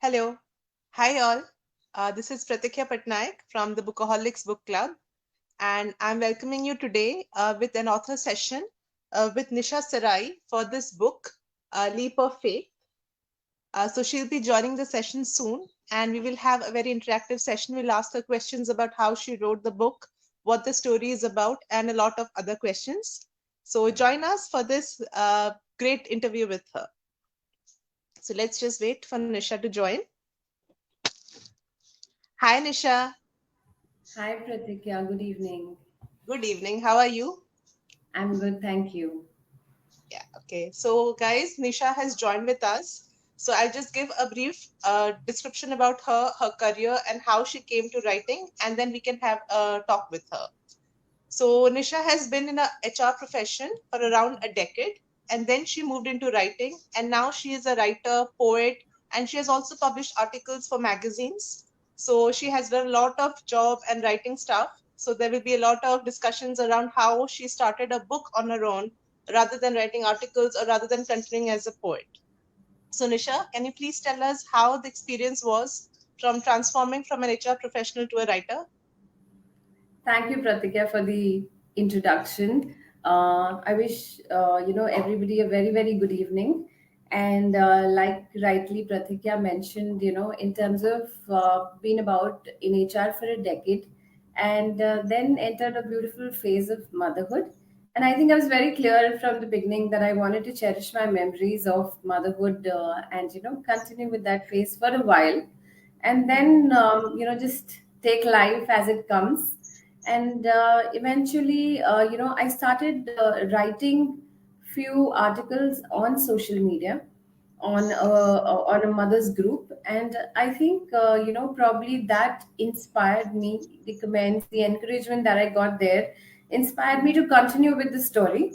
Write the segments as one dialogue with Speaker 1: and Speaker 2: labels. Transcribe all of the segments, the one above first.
Speaker 1: Hello. Hi, all. This is Pratikya Patnaik from the Bookaholics Book Club, and I'm welcoming you today with an author session with Nisha Serai for this book, Leap of Faith. So she'll be joining the session soon, and we will have a very interactive session. We'll ask her questions about how she wrote the book, what the story is about, and a lot of other questions. So join us for this great interview with her. So let's just wait for Nisha to join. Hi, Nisha.
Speaker 2: Hi Pratikya, good evening.
Speaker 1: Good evening. How are you?
Speaker 2: I'm good, thank you.
Speaker 1: Yeah, okay. So, guys, Nisha has joined with us. So, I'll just give a brief description about her career, and how she came to writing, and then we can have a talk with her. So, Nisha has been in a HR profession for around a decade, and then she moved into writing, and now she is a writer, poet, and she has also published articles for magazines. So, she has done a lot of job and writing stuff. So, there will be a lot of discussions around how she started a book on her own rather than writing articles or rather than continuing as a poet. So, Nisha, can you please tell us how the experience was from transforming from an HR professional to a writer?
Speaker 2: Thank you Pratikya for the introduction. I wish everybody a very good evening. And like rightly Pratikya mentioned, in terms of being about in HR for a decade, and then entered a beautiful phase of motherhood. And I think I was very clear from the beginning that I wanted to cherish my memories of motherhood and continue with that phase for a while, and then just take life as it comes. And eventually I started writing few articles on social media on a mother's group. And I think probably that inspired me. The comments, the encouragement that I got there inspired me to continue with the story.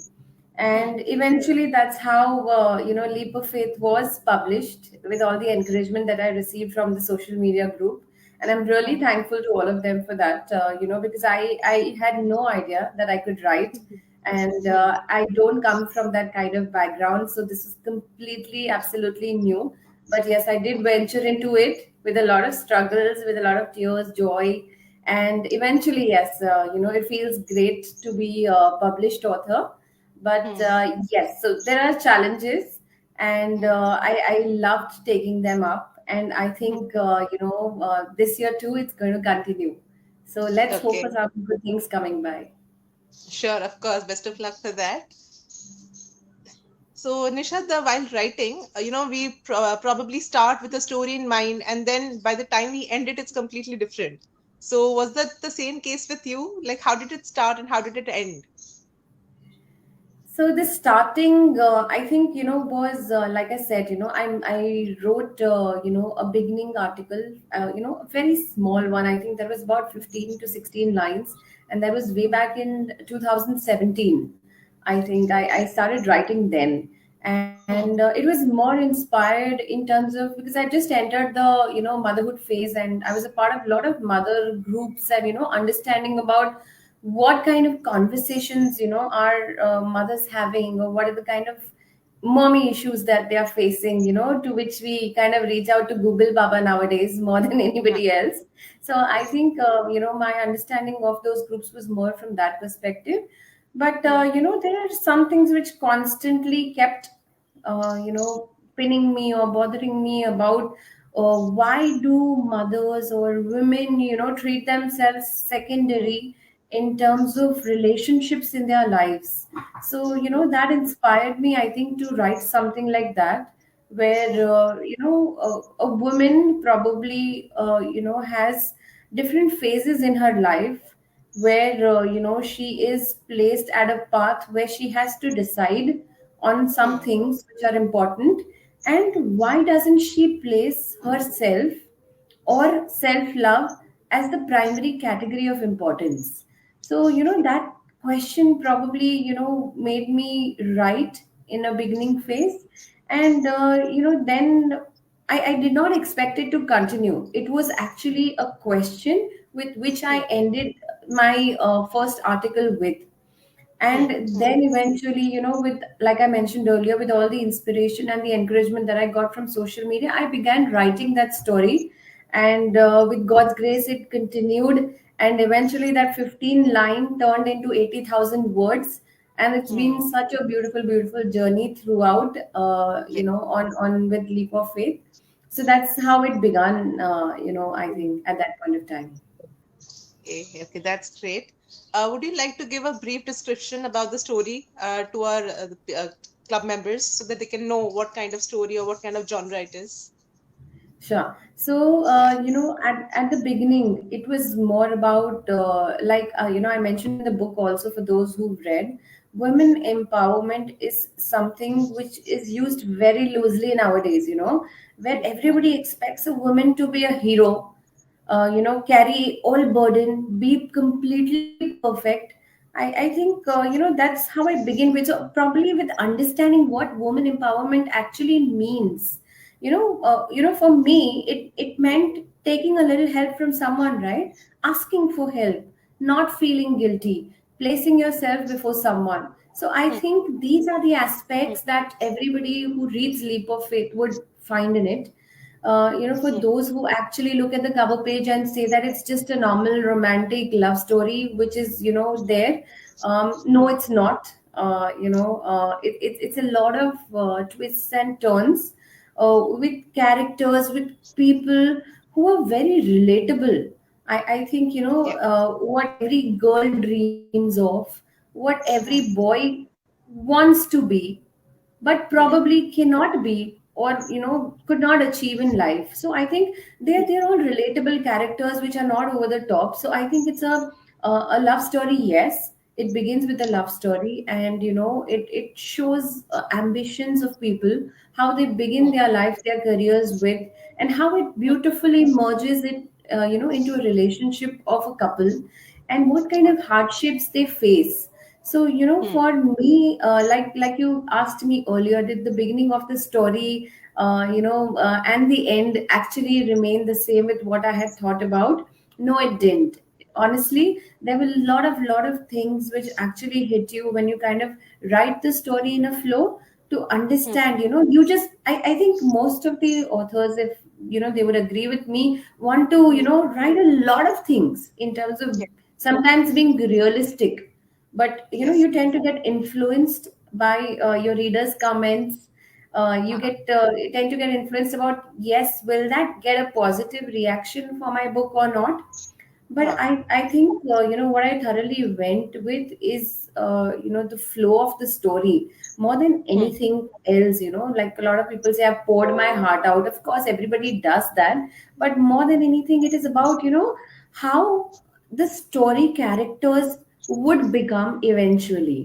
Speaker 1: Hmm.
Speaker 2: And eventually that's how Leap of Faith was published, with all the encouragement that I received from the social media group. And I'm really
Speaker 1: Hmm.
Speaker 2: thankful to all of them for that, because I had no idea that I could write. And
Speaker 1: Hmm.
Speaker 2: I don't come from that kind of background, so this is completely absolutely new. But yes, I did venture into it with a lot of struggles, with a lot of tears, joy. And eventually, yes, it feels great to be a published author. But
Speaker 1: Hmm.
Speaker 2: yes, so there are challenges, and
Speaker 1: Hmm.
Speaker 2: I loved taking them up. And I
Speaker 1: Hmm.
Speaker 2: think, this year too, it's going to continue. So let's hope for
Speaker 1: Okay,
Speaker 2: some good things coming by.
Speaker 1: sure, of course. Best of luck for that. So, Nisha, the while writing, we probably start with a story in mind, and then by the time we end it, it's completely different. So, was that the same case with you? Like, how did it start and how did it end?
Speaker 2: So the starting, I think, was like I said, I wrote, a beginning article, a very small one. I think that was about 15 to 16 lines, and that was way back in 2017. I think I started writing then, and
Speaker 1: Hmm.
Speaker 2: it was more inspired in terms of, because I just entered the motherhood phase, and I was a part of a lot of mother groups, and understanding about what kind of conversations are mothers having, or what are the kind of mommy issues that they are facing, to which we kind of reach out to Google Baba nowadays more than
Speaker 1: Yeah.
Speaker 2: anybody else. So I think my understanding of those groups was more from that perspective. But
Speaker 1: Hmm.
Speaker 2: there are some things which constantly kept pinning me or bothering me about, why do mothers or women treat themselves secondary in terms of relationships in their lives. So that inspired me, I think, to write something like that, where a woman probably has different phases in her life, where she is placed at a path where she has to decide on some
Speaker 1: Hmm.
Speaker 2: things which are important. And why doesn't she place herself or self love as the primary category of importance? So that question probably made me write in a beginning phase. And then I did not expect it to continue. It was actually a question with which I
Speaker 1: Hmm.
Speaker 2: ended my first article with.
Speaker 1: Hmm.
Speaker 2: And then eventually, with, like I mentioned earlier, with all the inspiration and the encouragement that I got from social media, I began writing that story. And with God's grace, it continued. And eventually, that 15 line turned into 80,000 words. And it's been
Speaker 1: Hmm.
Speaker 2: such a beautiful, beautiful journey throughout,
Speaker 1: Yeah.
Speaker 2: on with Leap of Faith. So that's how it began, I think at that point of time.
Speaker 1: Okay, that's great. Would you like to give a brief description about the story to our club members so that they can know what kind of story or what kind of genre it is?
Speaker 2: Sure. So,
Speaker 1: Yeah.
Speaker 2: at the beginning, it was more about, I mentioned in the book also for those who've read, women empowerment is something which is used very loosely nowadays, where
Speaker 1: Hmm.
Speaker 2: everybody expects a woman to be a hero, carry all burden, be completely perfect. I think, that's how I begin with. So probably with understanding what woman empowerment actually means. For me, it meant taking a little help from someone, right? Asking for help, not feeling guilty, placing yourself before someone. So I
Speaker 1: Hmm.
Speaker 2: think these are the
Speaker 1: Hmm.
Speaker 2: aspects that everybody who reads Leap of Faith would find in it. For
Speaker 1: Hmm.
Speaker 2: those who actually look at the cover page and say that it's just a normal romantic love story, which is, there. No, it's not. It's a lot of twists and turns, with characters, with people who are very relatable. I think,
Speaker 1: Yeah.
Speaker 2: what every girl dreams of, what every
Speaker 1: Hmm.
Speaker 2: boy wants to be, but
Speaker 1: Hmm.
Speaker 2: probably cannot be, or could not achieve in life. So I think they're all relatable characters which are not over the top. So I think it's a love story. Yes, it begins with a love story, and it shows ambitions of people, how they begin
Speaker 1: Hmm.
Speaker 2: their life, their careers with, and how it
Speaker 1: Hmm.
Speaker 2: beautifully merges it, into a relationship of a couple, and what kind of hardships they face. So,
Speaker 1: Hmm.
Speaker 2: for me, like you asked me earlier, did the beginning of the story, and the end actually remain the same with what I had thought about? No, it didn't. Honestly, there were a lot of things which actually hit you when you kind of write the story in a flow to
Speaker 1: Hmm.
Speaker 2: understand. You just, I think most of the authors, if they would agree with me, want to
Speaker 1: Hmm.
Speaker 2: write a lot of things in terms of
Speaker 1: Yeah.
Speaker 2: sometimes being realistic, but
Speaker 1: Yes.
Speaker 2: you tend to get influenced by your readers comments. You
Speaker 1: Uh-huh.
Speaker 2: tend to get influenced about, yes, will that get a positive reaction for my book or not? But
Speaker 1: Uh-huh.
Speaker 2: I think, what I thoroughly went with is, the flow of the story more than
Speaker 1: Hmm.
Speaker 2: anything else. Like a lot of people say, I've poured my heart out. Of course, everybody does that, but more than anything, it is about, how the story characters would become eventually.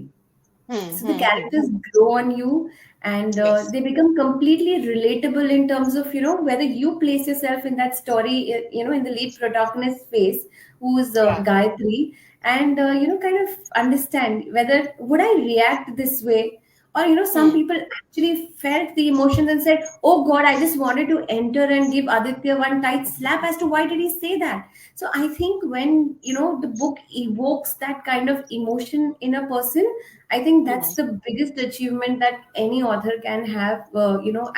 Speaker 1: Hmm.
Speaker 2: So the
Speaker 1: Hmm. Hmm.
Speaker 2: characters grow on you, and
Speaker 1: Yes.
Speaker 2: they become completely relatable in terms of, whether you place yourself in that story, in the lead protagonist's face, who's
Speaker 1: Yeah.
Speaker 2: Gayatri, and kind of understand whether would I react this way, or some
Speaker 1: Hmm.
Speaker 2: people actually felt the emotions and said, oh God, I just wanted to enter and give Aditya one tight slap as to why did he say that. So I think when the book evokes that kind of emotion in a person, I think
Speaker 1: Hmm.
Speaker 2: that's the biggest achievement that any author can have,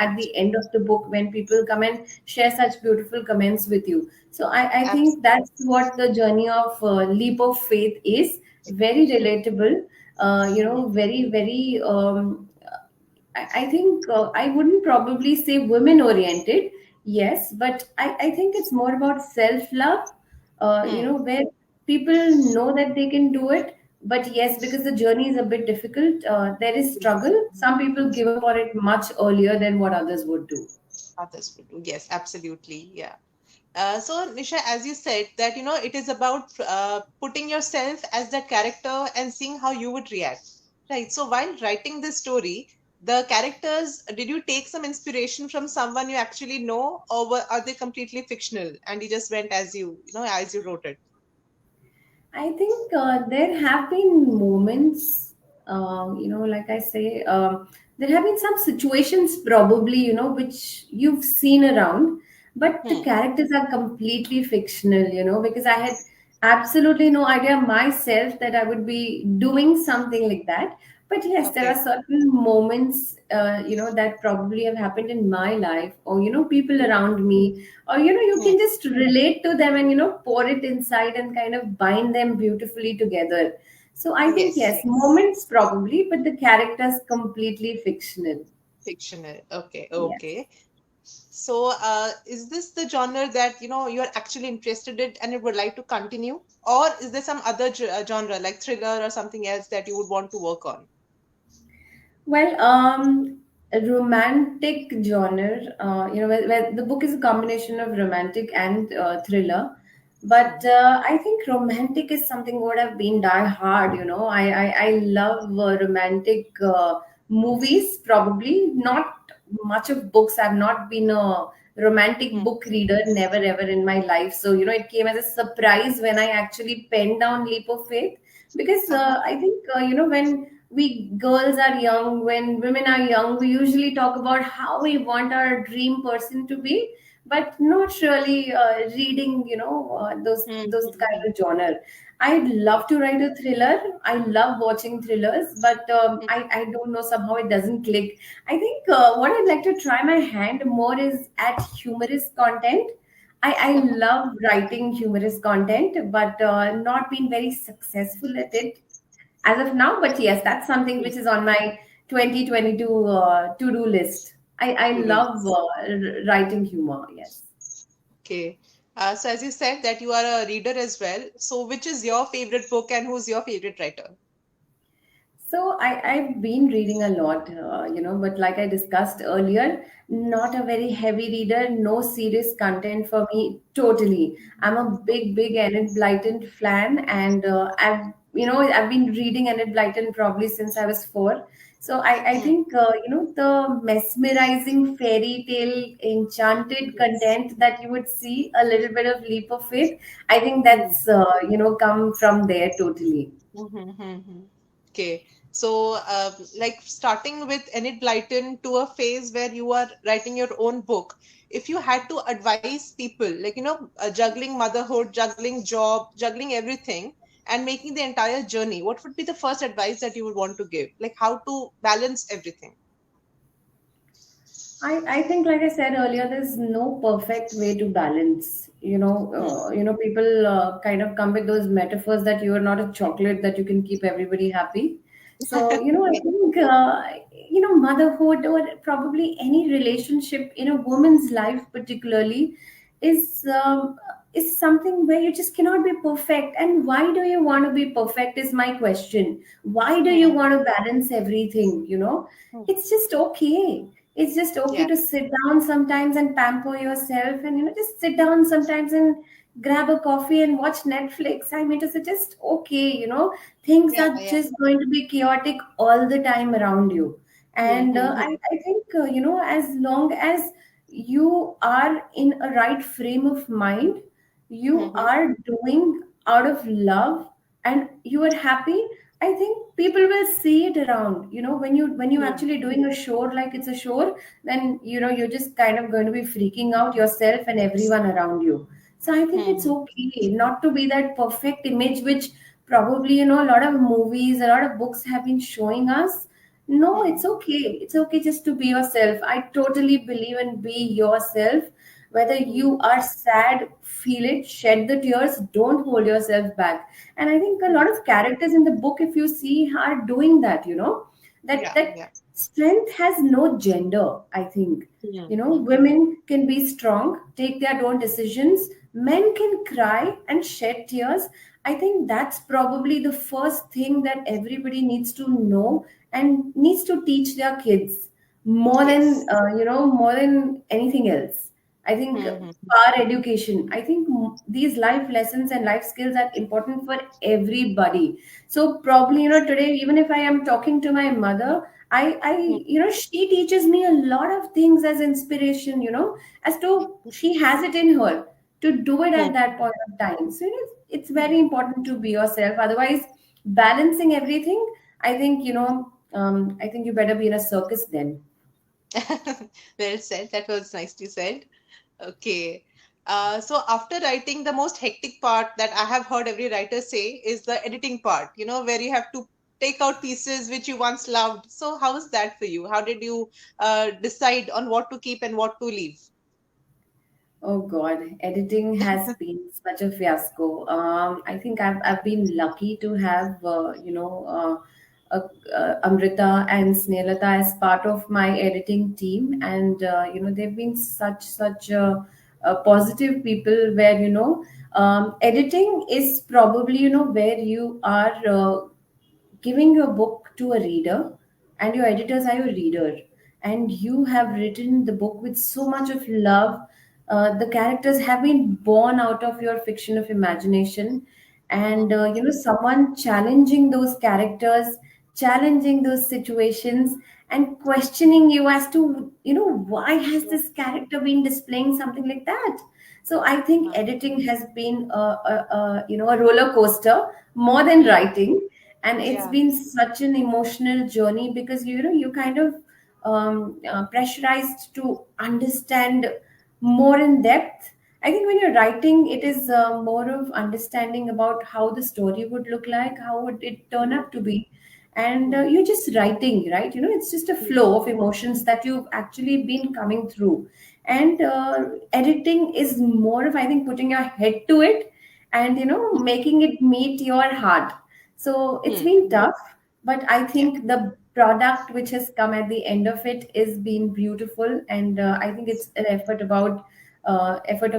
Speaker 2: at the end of the book, when people come and share such beautiful comments with you. So I think that's what the journey of Leap of Faith is. Very relatable,
Speaker 1: Absolutely.
Speaker 2: very, very, I think, I wouldn't probably say women oriented, yes, but I think it's more about self love,
Speaker 1: Hmm.
Speaker 2: where people know that they can do it. But yes, because the journey is a bit difficult, there is struggle. Some people give up on it much earlier than what others would do.
Speaker 1: Others will do. Yes, absolutely. Yeah. So, Nisha, as you said, that it is about putting yourself as that character and seeing how you would react, right? So, while writing this story, the characters, did you take some inspiration from someone you actually know, or are they completely fictional and you just went as as you wrote it?
Speaker 2: I think there have been moments, like I say, there have been some situations probably, which you've seen around, but the
Speaker 1: Hmm.
Speaker 2: characters are completely fictional, because I had Absolutely no idea myself that I would be doing something like that. But yes, there are
Speaker 1: Okay.
Speaker 2: certain moments, that probably have happened in my life, or people
Speaker 1: Hmm.
Speaker 2: around me, or you
Speaker 1: Hmm.
Speaker 2: can just relate to them and pour it inside and kind of bind them beautifully together. So I think
Speaker 1: Yes,
Speaker 2: yes,
Speaker 1: yes.
Speaker 2: moments probably, but the characters completely fictional.
Speaker 1: Fictional. Okay,
Speaker 2: Yes.
Speaker 1: okay. So, is this the genre that you're actually interested in and you would like to continue, or is there some other genre like thriller or something else that you would want to work on?
Speaker 2: Well, a romantic genre, where the book is a combination of romantic and thriller. But
Speaker 1: Hmm.
Speaker 2: I think romantic is something what I've been die hard. I love romantic movies. Probably not much of books. I've not been a romantic
Speaker 1: Hmm.
Speaker 2: book reader, never ever in my life. So it came as a surprise when I actually penned down Leap of Faith, because
Speaker 1: Uh-huh.
Speaker 2: I think when we girls are young, when women are young, we usually talk about how we want our dream person to be, but not really reading
Speaker 1: Hmm.
Speaker 2: those
Speaker 1: Hmm.
Speaker 2: kind
Speaker 1: Hmm.
Speaker 2: of genre. I'd love to write a thriller. I love watching thrillers, but
Speaker 1: Hmm.
Speaker 2: I don't know, somehow it doesn't click. I think what I'd like to try my hand more is at humorous content. I
Speaker 1: Uh-huh.
Speaker 2: love writing humorous content, but not been very successful at it as of now. But yes, that's something
Speaker 1: Hmm.
Speaker 2: which is on my 2022 to-do list. I
Speaker 1: To do
Speaker 2: love
Speaker 1: list.
Speaker 2: writing humor. Yes.
Speaker 1: Okay. So as you said that you are a reader as well. So which is your favorite book and who's your favorite writer?
Speaker 2: So I've been reading a lot, but like I discussed earlier, not a very heavy reader, no serious content for me, totally. I'm a big, big Enid Blyton fan, and I've been reading Enid Blyton probably since I was 4. So I
Speaker 1: Hmm.
Speaker 2: think, the mesmerizing fairy tale, enchanted
Speaker 1: Yes.
Speaker 2: content that you would see, a little bit of leap of faith, I think
Speaker 1: Hmm.
Speaker 2: that's, come from there totally.
Speaker 1: Mm-hmm. Okay. So, like starting with Enid Blyton to a phase where you are writing your own book, if you had to advise people, like, juggling motherhood, juggling job, juggling everything, and making the entire journey, what would be the first advice that you would want to give? Like, how to balance everything?
Speaker 2: I think, like I said earlier, there's no perfect way to balance.
Speaker 1: Hmm.
Speaker 2: People kind of come with those metaphors that you are not a chocolate that you can keep everybody happy. So, I
Speaker 1: Yes.
Speaker 2: think, motherhood or probably any relationship in a woman's life, particularly, is um, is something where you just cannot be perfect. And why do you want to be perfect? Is my question. Why do you
Speaker 1: Hmm.
Speaker 2: want to balance everything?
Speaker 1: Hmm.
Speaker 2: It's just okay. It's just okay
Speaker 1: Yeah.
Speaker 2: to sit down sometimes and pamper yourself, and just sit down sometimes and grab a coffee and watch Netflix. I mean, it's just okay. Things
Speaker 1: Yeah.
Speaker 2: are
Speaker 1: Yeah.
Speaker 2: just going to be chaotic all the time around you.
Speaker 1: Hmm.
Speaker 2: And
Speaker 1: Hmm.
Speaker 2: I think, as long as you are in a right frame of mind,
Speaker 1: Hmm.
Speaker 2: you
Speaker 1: Hmm.
Speaker 2: are doing out of love, and you are happy. I think people will see it around. When you
Speaker 1: Hmm.
Speaker 2: actually doing a show like it's a show, then you're just kind of going to be freaking out yourself and everyone around you. So I think it's
Speaker 1: Hmm.
Speaker 2: okay not to be that perfect image which probably a lot of movies, a lot of books have been showing us. No,
Speaker 1: Hmm.
Speaker 2: it's okay. It's okay just to be yourself. I totally believe in be yourself. Whether
Speaker 1: Hmm.
Speaker 2: you are sad, feel it, shed the tears, don't hold yourself back. And I think a
Speaker 1: Hmm.
Speaker 2: lot of characters in the book, if you see, are doing that. That
Speaker 1: Yeah.
Speaker 2: that
Speaker 1: Yeah.
Speaker 2: strength has no gender. I think
Speaker 1: Hmm. Hmm. Hmm.
Speaker 2: women can be strong, take their own decisions. Men can cry and shed tears. I think that's probably the first thing that everybody needs to know and needs to teach their kids more than
Speaker 1: Yes.
Speaker 2: more than anything else. I think
Speaker 1: Hmm. Hmm.
Speaker 2: our education, I think these life lessons and life skills are important for everybody. So probably today, even if I am talking to my mother, I
Speaker 1: Hmm.
Speaker 2: she teaches me a lot of things as inspiration, as to she has it in her to do it at
Speaker 1: Hmm.
Speaker 2: that point of time. So it's
Speaker 1: Hmm.
Speaker 2: very important to be yourself. Otherwise, balancing everything, I think I think you better be in a circus then.
Speaker 1: Well said. That was nicely said. Okay. So after writing, the most hectic part that I have heard every writer say is the editing part, where you have to take out pieces which you once loved. So how was that for you? How did you decide on what to keep and what to leave?
Speaker 2: Oh God, editing has been such a fiasco. I think I've been lucky to have Amrita and Snehata as part of my editing team, and they've been such positive people. Where editing is probably where you are giving your book to a reader, and your editors are your reader, and you have written the book with so much of love. The characters have been born out of your fiction of imagination, and
Speaker 1: Hmm.
Speaker 2: someone challenging those characters, challenging those situations, and questioning you as to why has
Speaker 1: Yeah.
Speaker 2: this character been displaying something like that. So I think
Speaker 1: Huh.
Speaker 2: editing has been a roller coaster more than
Speaker 1: Hmm.
Speaker 2: writing, and it's
Speaker 1: Yeah.
Speaker 2: been such an emotional journey because you kind of pressurized to understand more in depth. I think when you're writing, it is more of understanding about how the story would look like, how would it turn
Speaker 1: Hmm.
Speaker 2: up to be, and
Speaker 1: Hmm.
Speaker 2: you're just writing, right? It's just a
Speaker 1: Hmm.
Speaker 2: flow of emotions that you've actually been coming through, and editing is more of, I think, putting your head to it and making it meet your heart. So it's
Speaker 1: Hmm.
Speaker 2: been tough, but I
Speaker 1: Yeah.
Speaker 2: think the product which has come at the end of it is been beautiful, and I think it's an effort of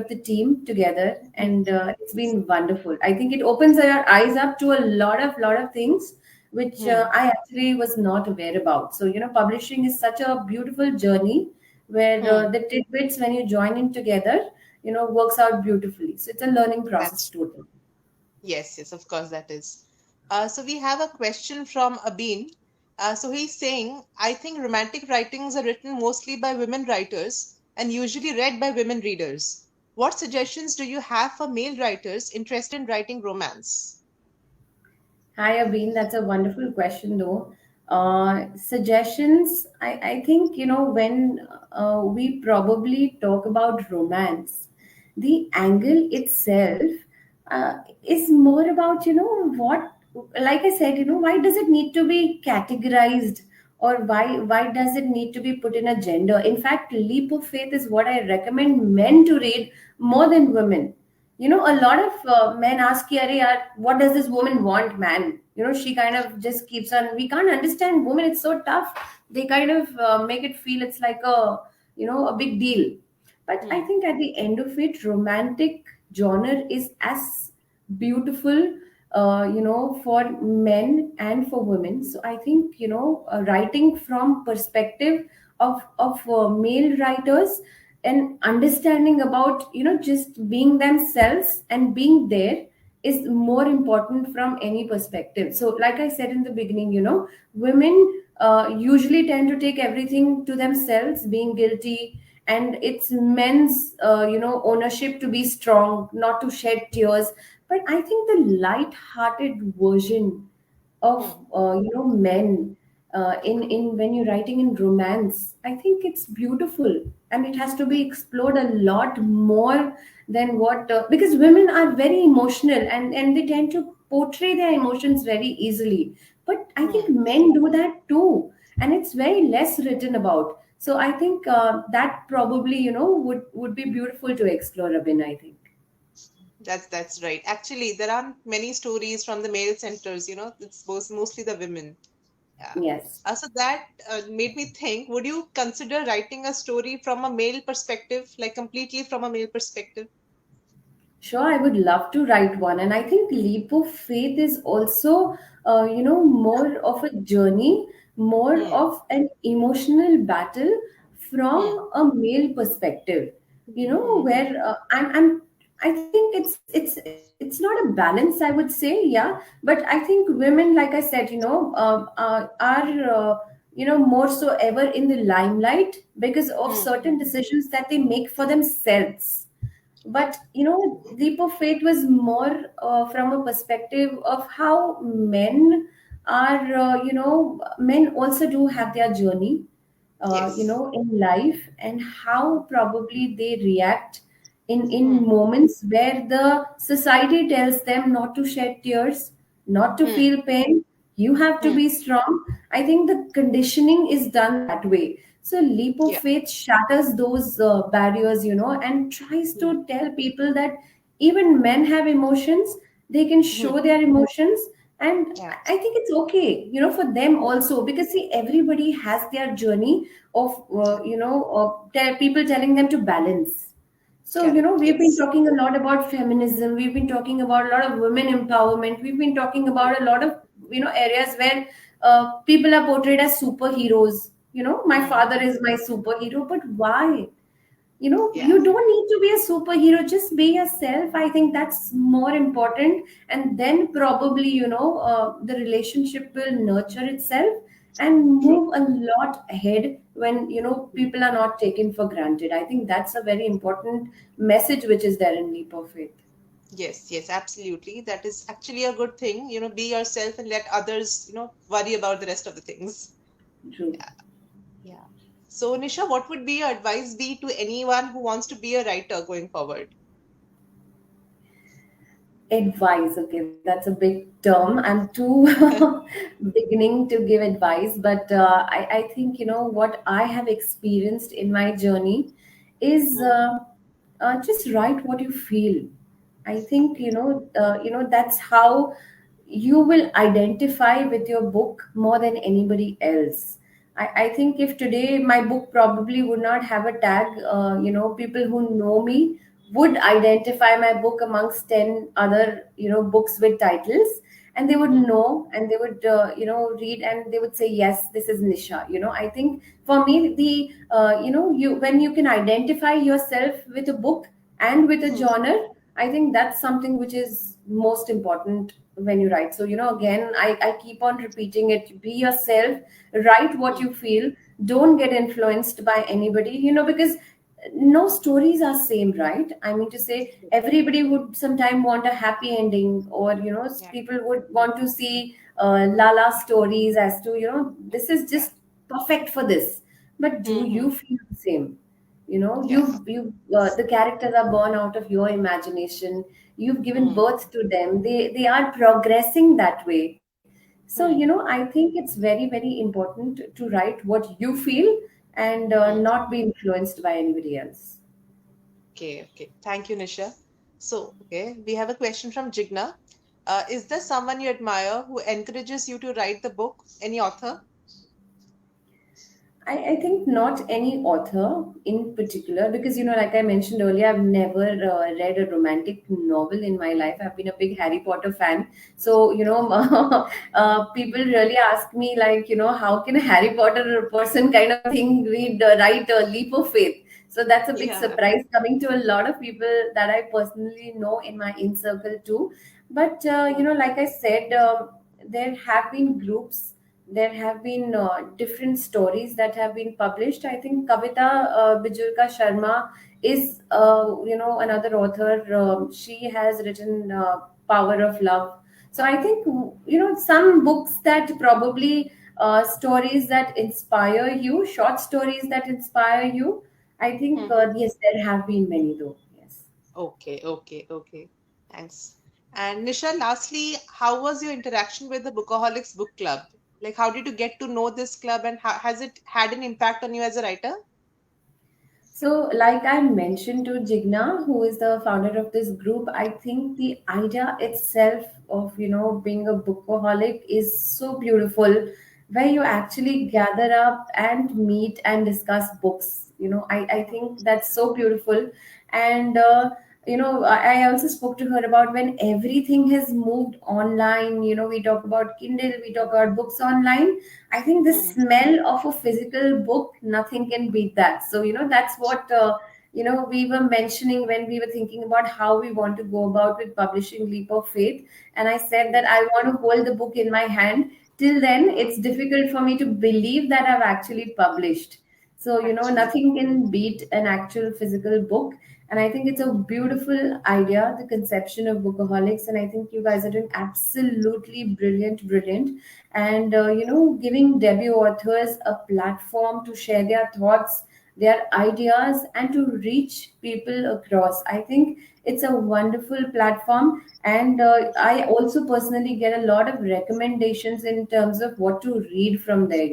Speaker 2: the team together,
Speaker 1: Hmm.
Speaker 2: and it's been wonderful. I think it opens our eyes up to a lot of things which
Speaker 1: Hmm.
Speaker 2: I actually was not aware about. So publishing is such a beautiful journey where
Speaker 1: Hmm.
Speaker 2: the tidbits when you join in together, works out beautifully. So it's a learning process
Speaker 1: That's
Speaker 2: totally.
Speaker 1: Yes, yes, of course that is. So we have a question from Abin. So he's saying, I think romantic writings are written mostly by women writers and usually read by women readers. What suggestions do you have for male writers interested in writing romance?
Speaker 2: Hi, Abhin. That's a wonderful question, though. Suggestions, I think, when we probably talk about romance, the angle itself is more about, what, like I said, why does it need to be categorized, or why does it need to be put in a gender? In fact, Leap of Faith is what I recommend men to read more than women. A lot of men ask, "Arey yaar, what does this woman want, man?" She kind of just keeps on. We can't understand women. It's so tough. They kind of make it feel it's like a big deal. But I
Speaker 1: Hmm.
Speaker 2: think at the end of it, romantic genre is as beautiful, for men and for women. So I think writing from perspective of male writers and understanding about just being themselves and being there is more important from any perspective. So like I said in the beginning, women usually tend to take everything to themselves, being guilty, and it's men's ownership to be strong, not to shed tears. But I think the light-hearted version of
Speaker 1: Hmm.
Speaker 2: men in when you're writing in romance, I think it's beautiful, and it has to be
Speaker 1: Hmm.
Speaker 2: explored a lot more than what because women are very emotional, and they tend to portray their emotions very easily. But I think
Speaker 1: Hmm.
Speaker 2: men do that too, and it's very less written about. So I think that probably would be beautiful to explore, Abin, I think.
Speaker 1: That's right. Actually, there aren't many stories from the male centers, it's mostly the women. Yeah.
Speaker 2: Yes.
Speaker 1: So that made me think, would you consider writing a story from a male perspective, like completely from a male perspective?
Speaker 2: Sure, I would love to write one. And I think Leap of Faith is also, more of a journey, more
Speaker 1: Hmm.
Speaker 2: of an emotional battle
Speaker 1: Hmm.
Speaker 2: from a male perspective.
Speaker 1: Hmm. Hmm.
Speaker 2: Where I think it's not a balance, I would say, yeah. But I think women, like I said, are more so ever in the limelight because of
Speaker 1: Hmm.
Speaker 2: certain decisions that they make for themselves. But Leap of Faith was more from a perspective of how men are, men also do have their journey
Speaker 1: Yes.
Speaker 2: in life, and how probably they react in
Speaker 1: Hmm.
Speaker 2: moments where the society tells them not to shed tears, not to
Speaker 1: Hmm.
Speaker 2: feel pain, you have to
Speaker 1: Hmm.
Speaker 2: be strong. I think the conditioning is done that way. So leap of
Speaker 1: Yeah.
Speaker 2: faith shatters those barriers, and tries to
Speaker 1: Hmm.
Speaker 2: tell people that even men have emotions, they can
Speaker 1: Hmm.
Speaker 2: show their emotions. And
Speaker 1: Yeah.
Speaker 2: I think it's okay, for them
Speaker 1: Hmm.
Speaker 2: also, because see, everybody has their journey of
Speaker 1: Yeah.
Speaker 2: people telling them to balance. So,
Speaker 1: Correct.
Speaker 2: we've been
Speaker 1: Yes.
Speaker 2: talking a lot about feminism. We've been talking about a lot of women empowerment. We've been talking
Speaker 1: Hmm.
Speaker 2: about a lot of, areas where people are portrayed as superheroes. My
Speaker 1: Hmm.
Speaker 2: father is my superhero, but why?
Speaker 1: Yeah.
Speaker 2: You don't need to be a superhero. Just be yourself. I think that's more important. And then probably, the relationship will nurture itself and
Speaker 1: True.
Speaker 2: move a lot ahead when, people are not taken for granted. I think that's a very important message which is there in Leap of Faith.
Speaker 1: Yes, yes, absolutely. That is actually a good thing. Be yourself and let others, worry about the rest of the things.
Speaker 2: True.
Speaker 1: Yeah. Yeah. So, Nisha, what would be your advice be to anyone who wants to be a writer going forward?
Speaker 2: Advice, okay, that's a big term. I'm too beginning to give advice, but I think, what I have experienced in my journey is
Speaker 1: Hmm.
Speaker 2: just write what you feel. I think, that's how you will identify with your book more than anybody else. I think if today my book probably would not have a tag, people who know me would identify my book amongst 10 other, books with titles, and they would
Speaker 1: Hmm.
Speaker 2: know, and they would, read, and they would say, yes, this is Nisha. I think for me, the, when you can identify yourself with a book and with a
Speaker 1: Hmm.
Speaker 2: genre, I think that's something which is most important when you write. So, again, I keep on repeating it. Be yourself, write what
Speaker 1: Hmm.
Speaker 2: you feel, don't get influenced by anybody, because no stories are same, right? I mean to say, everybody would sometime want a happy ending, or,
Speaker 1: Yeah.
Speaker 2: people would want to see Lala stories as to, this is
Speaker 1: Yeah.
Speaker 2: just perfect for this. But do
Speaker 1: Hmm.
Speaker 2: you feel the same?
Speaker 1: Yeah.
Speaker 2: The characters are born out of your imagination. You've given
Speaker 1: Hmm.
Speaker 2: birth to them. They are progressing that way. So,
Speaker 1: Hmm.
Speaker 2: I think it's very, very important to write what you feel, and
Speaker 1: Hmm.
Speaker 2: not be influenced by anybody else.
Speaker 1: Okay. Okay. Thank you, Nisha. So, okay, we have a question from Jigna. Is there someone you admire who encourages you to write the book? Any author?
Speaker 2: I think not any author in particular, because, like I mentioned earlier, I've never read a romantic novel in my life. I've been a big Harry Potter fan. So, people really ask me, like, how can a Harry Potter person kind of thing write a leap of faith? So that's a big
Speaker 1: Yeah.
Speaker 2: surprise coming to a lot of people that I personally know in my in circle too. But,
Speaker 1: Hmm.
Speaker 2: like I said, there have been groups, there have been different stories that have been published. I think Kavita Bijurka Sharma is, another author. She has written Power of Love. So I think, some books that probably stories that inspire you, short stories that inspire you. I think,
Speaker 1: Hmm.
Speaker 2: yes, there have been many though. Yes.
Speaker 1: Okay, okay, okay. Thanks. And Nisha, lastly, how was your interaction with the Bookaholics book club? Like, how did you get to know this club, and how, has it had an impact on you as a writer?
Speaker 2: So, like I mentioned to Jigna, who is the founder of this group, I think the idea itself of, being a bookaholic is so beautiful, where you actually gather up and meet and discuss books. I think that's so beautiful. And, I also spoke to her about when everything has moved online. We talk about Kindle, we talk about books online. I think the
Speaker 1: Hmm.
Speaker 2: smell of a physical book, nothing can beat that. So, that's what, we were mentioning when we were thinking about how we want to go about with publishing Leap of Faith. And I said that
Speaker 1: Hmm.
Speaker 2: I want to hold the book in my hand. Till then,
Speaker 1: Hmm.
Speaker 2: it's difficult for me to believe that I've actually published. So,
Speaker 1: Actually.
Speaker 2: nothing can beat an actual physical book. And I think it's a beautiful idea, the conception of Bookaholics. And I think you guys are doing absolutely brilliant, brilliant. And, giving debut authors a platform to share their thoughts. their ideas, and to reach people across. I think it's a wonderful platform, and I also personally get a lot of recommendations in terms of what to read from there,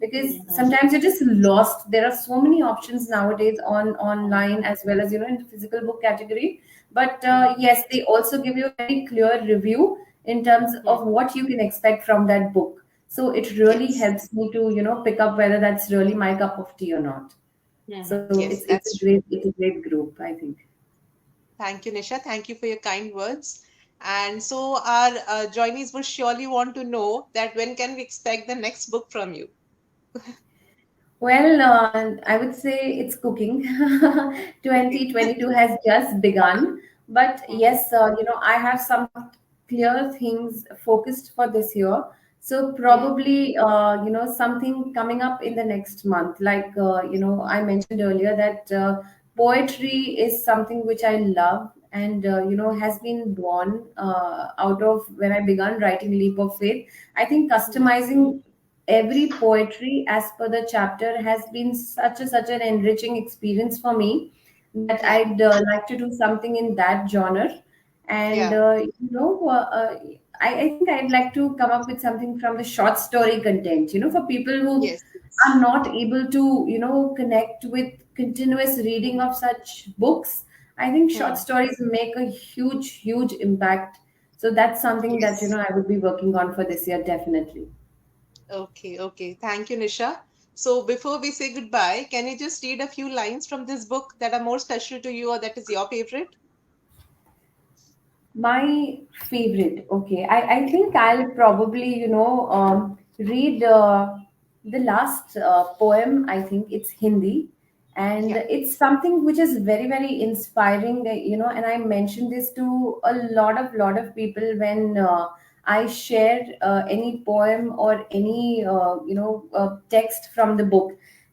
Speaker 2: because
Speaker 1: Mhm.
Speaker 2: sometimes you're just lost. There are so many options nowadays on online as well as in the physical book category. But yes, they also give you a very clear review in terms
Speaker 1: Mhm.
Speaker 2: of what you can expect from that book. So it really
Speaker 1: Yes.
Speaker 2: helps me to pick up whether that's really my cup of tea or not. So it's
Speaker 1: Yes,
Speaker 2: it's a
Speaker 1: that's true.
Speaker 2: great it's a great group, I think.
Speaker 1: Thank you, Nisha. Thank you for your kind words. And so our joinees would surely want to know that when can we expect the next book from you?
Speaker 2: Well, I would say it's cooking.
Speaker 1: Okay.
Speaker 2: 2022 has just begun. But
Speaker 1: Mhm.
Speaker 2: yes, I have some clear things focused for this year. So
Speaker 1: Mhm.
Speaker 2: probably, something coming up in the next month. Like, I mentioned earlier that poetry is something which I love and, has been born out of when I began writing Leap of Faith. I think
Speaker 1: Mhm.
Speaker 2: customizing every poetry as per the chapter has been such an enriching experience for me that
Speaker 1: Yeah.
Speaker 2: I'd like to do something in that genre. And
Speaker 1: Yeah.
Speaker 2: I think I'd like to come up with something from the short story content, for people who
Speaker 1: Yes. Yes.
Speaker 2: are not able to connect with continuous reading
Speaker 1: Mhm.
Speaker 2: of such books. I think short
Speaker 1: Mhm.
Speaker 2: stories make a huge impact. So that's something that
Speaker 1: Yes.
Speaker 2: I would be working on for this year, definitely.
Speaker 1: Okay. Okay. Thank you, Nisha. So before we say goodbye, can you just read a few lines from this book that are more special to you or that is your favorite?
Speaker 2: My favorite. Okay. I think I'll probably, read the last poem. I think it's Hindi. And
Speaker 1: Yeah.
Speaker 2: it's something which is very, very inspiring, and I mentioned this to a lot of people when I share any poem or any, text from the book.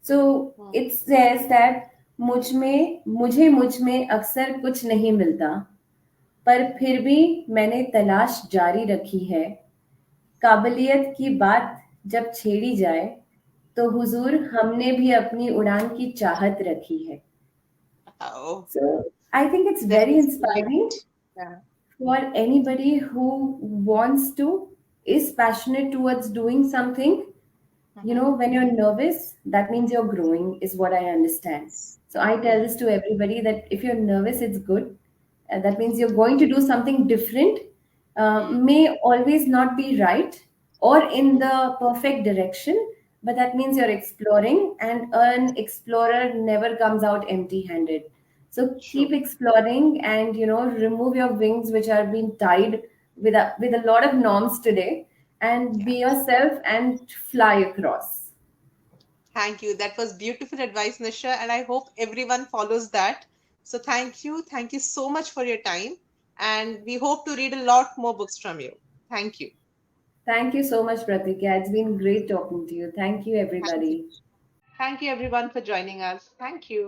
Speaker 2: So
Speaker 1: Hmm.
Speaker 2: it says that मुझे मुझ में अक्सर कुछ नहीं मिलता, पर फिर भी मैंने तलाश जारी रखी है। काबिलियत की बात जब छेड़ी जाए तो हुजूर हमने भी अपनी उड़ान की चाहत रखी है।
Speaker 1: Oh,
Speaker 2: So I think it's
Speaker 1: that
Speaker 2: very
Speaker 1: is great.
Speaker 2: inspiring
Speaker 1: Yeah.
Speaker 2: for anybody who wants to, is passionate towards doing something.
Speaker 1: Mhm.
Speaker 2: When you're nervous, that means you're growing, is what I understand. So I tell this
Speaker 1: Mhm.
Speaker 2: to everybody that if you're nervous, it's good. That means
Speaker 1: Mhm.
Speaker 2: you're going to do something different,
Speaker 1: Mhm.
Speaker 2: may always not be right or in
Speaker 1: Mhm.
Speaker 2: the perfect direction, but that means you're
Speaker 1: Mhm.
Speaker 2: exploring, and an explorer never comes out empty handed. So keep
Speaker 1: True.
Speaker 2: exploring, and remove your wings which are being tied with a lot of norms today, and
Speaker 1: Yeah.
Speaker 2: be yourself and fly across.
Speaker 1: Thank you. That was beautiful advice, Nisha, and I hope everyone follows that. So thank you. Thank you so much for your time. And we hope to read a lot more books from you. Thank you.
Speaker 2: Thank you so much, Pratikya. It's been great talking to you. Thank you,
Speaker 1: Thank you.
Speaker 2: everybody.
Speaker 1: Thank you, everyone, for joining us. Thank you.